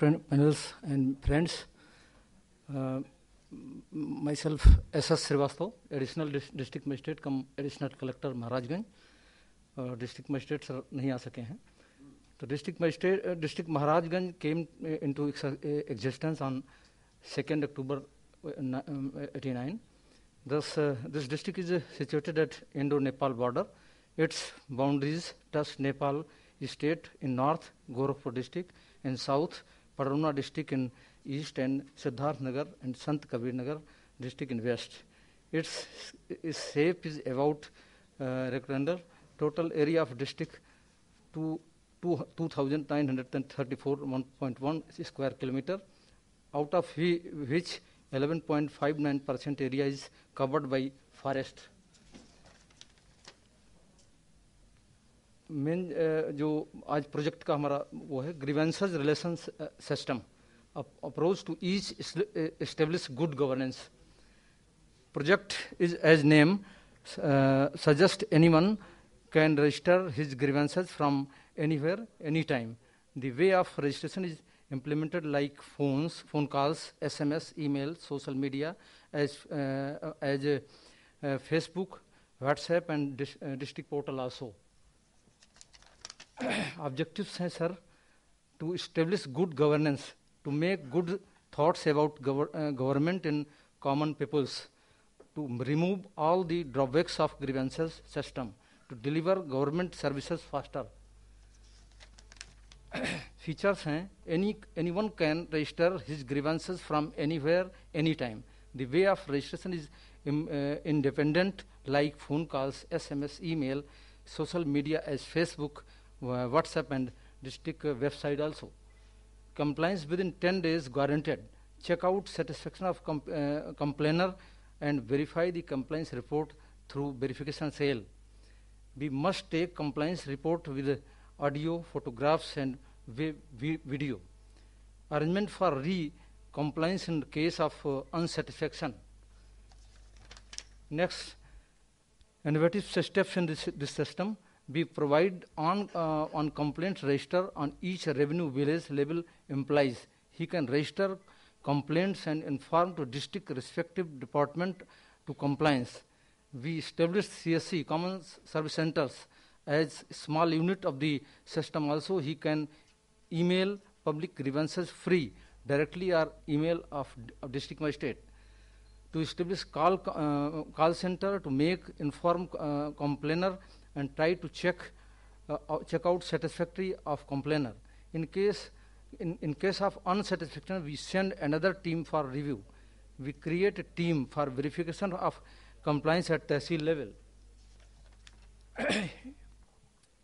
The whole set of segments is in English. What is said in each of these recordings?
panels and friends. Myself S.S. Srivastava, Additional District Magistrate cum Additional Collector Maharajganj. District Magistrate sir नहीं आ सके हैं. तो District Maharajganj came into existence on 2nd October 1989. Thus, this district is situated at Indo-Nepal border. Its boundaries touch Nepal state in north, Gorakhpur district, in south, Paruna district in east, and Siddharth Nagar and Sant Kabir Nagar district in west. Its shape is about rectangular. Total area of district 2,934 1.1 square kilometer, out of which 11.59% area is covered by forest. Main जो आज project का हमारा वो है grievances relations system approach to each establish good governance. Project is as name suggest anyone can register his grievances from anywhere any time. The way of registration is implemented like phone calls, SMS, email, social media as Facebook, WhatsApp and district portal also. Objectives हैं sir, to establish good governance, to make good thoughts about government in common peoples, to remove all the drawbacks of grievances system, to deliver government services faster. Features हैं anyone can register his grievances from anywhere, anytime. The way of registration is independent, like phone calls, SMS, email, social media as Facebook, WhatsApp and district website also. Compliance within 10 days guaranteed. Check out satisfaction of complainer and verify the compliance report through verification cell. We must take compliance report with audio, photographs and video. Arrangement for re-compliance in case of unsatisfaction. Next, innovative steps in this system. We provide on complaint register on each revenue village level implies. He can register complaints and inform to district respective department to compliance. We establish CSC, Common Service Centers, as small unit of the system. Also, he can email public grievances free directly or email of district magistrate. To establish call center to make inform complainer and try to check out satisfactory of complainer. In case of unsatisfaction, we send another team for review. We create a team for verification of compliance at Tehsil level.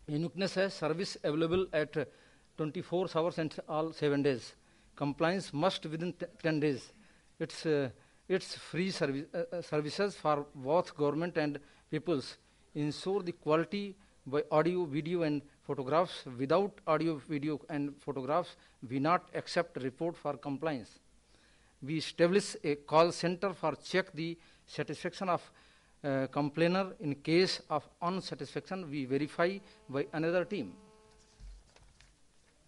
Uniqueness है service available at 24 hours and all 7 days. Compliance must within 10 days. It's free services for both government and peoples. Ensure the quality by audio, video and photographs. Without audio, video and photographs, we not accept report for compliance. We establish a call center for check the satisfaction of complainer. In case of unsatisfaction, we verify by another team.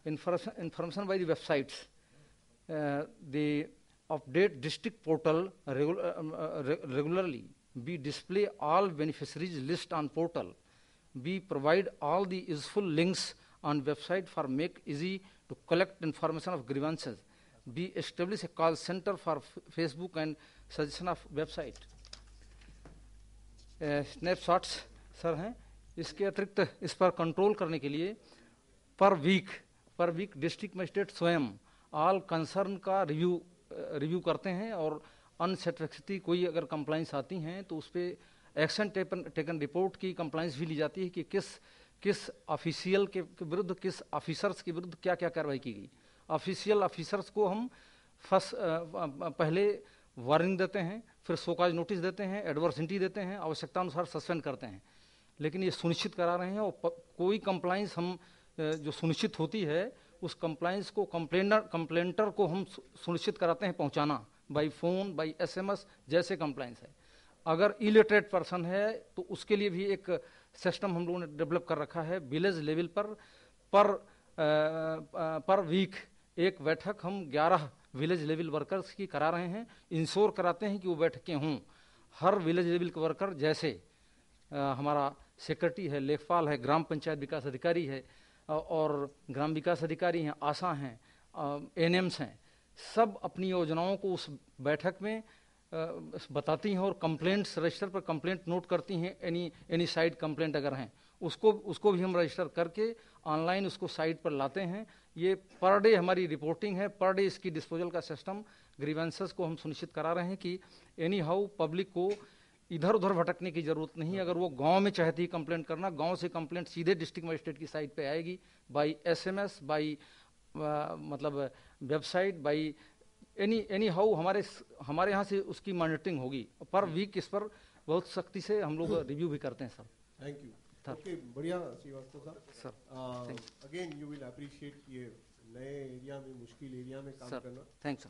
Information by the websites. They update district portal regularly. We display all beneficiaries list on portal. We provide all the useful links on website for make easy to collect information of grievances. We establish a call center for Facebook and suggestion of website. Snapshots sir हैं. इसके अतिरिक्त इस पर control करने के लिए पर week district magistrate स्वयं ऑल कंसर्न का रिव्यू करते हैं और अनसेटिस्फैक्टरी कोई अगर कंप्लाइंस आती हैं तो उस पर एक्शन टेकन रिपोर्ट की कंप्लाइंस भी ली जाती है कि किस ऑफिशियल के विरुद्ध, किस ऑफिसर्स के विरुद्ध क्या क्या कार्रवाई की गई. ऑफिशियल ऑफिसर्स को हम पहले वार्निंग देते हैं, फिर शोकाज नोटिस देते हैं, एडवर्सिटी देते हैं, आवश्यकता अनुसार सस्पेंड करते हैं. लेकिन ये सुनिश्चित करा रहे हैं और कोई कंप्लाइंस हम जो सुनिश्चित होती है उस कंप्लाइंस को कंप्लेंटर को हम सुनिश्चित कराते हैं पहुंचाना बाई फोन, बाई SMS जैसे कंप्लाइंस है. अगर इलिटरेट पर्सन है तो उसके लिए भी एक सिस्टम हम लोगों ने डेवलप कर रखा है. विलेज लेवल पर वीक एक बैठक हम 11 विलेज लेवल वर्कर्स की करा रहे हैं, इंश्योर कराते हैं कि वो बैठकें हों। हर विलेज लेवल के वर्कर जैसे हमारा सेक्रेटरी है, लेखपाल है, ग्राम पंचायत विकास अधिकारी है और ग्राम विकास अधिकारी हैं, आशा हैं, एनएम्स हैं, सब अपनी योजनाओं को उस बैठक में बताती हैं और कंप्लेंट्स रजिस्टर पर कंप्लेंट नोट करती हैं। एनी साइड कंप्लेंट अगर हैं उसको भी हम रजिस्टर करके ऑनलाइन उसको साइट पर लाते हैं। ये पर डे हमारी रिपोर्टिंग है, पर डे इसकी डिस्पोजल का सिस्टम, ग्रीवेंसेस को हम सुनिश्चित करा रहे हैं कि एनी हाउ पब्लिक को इधर उधर भटकने की जरूरत नहीं। अगर वो गांव में चाहती है कंप्लेंट करना, गांव से कंप्लेंट सीधे डिस्ट्रिक्ट मजिस्ट्रेट की साइट पे आएगी, बाई SMS, बाई मतलब वेबसाइट, बाई एनी हाउ हमारे यहाँ से उसकी मॉनिटरिंग होगी। पर वीक इस पर बहुत सख्ती से हम लोग रिव्यू भी करते हैं सर। Thank you. ओके, बढ़िया श्रीवास्तव साहब। Sir again you will appreciate ये नए एरिया में, मुश्किल एरिया में काम करना। Thanks sir.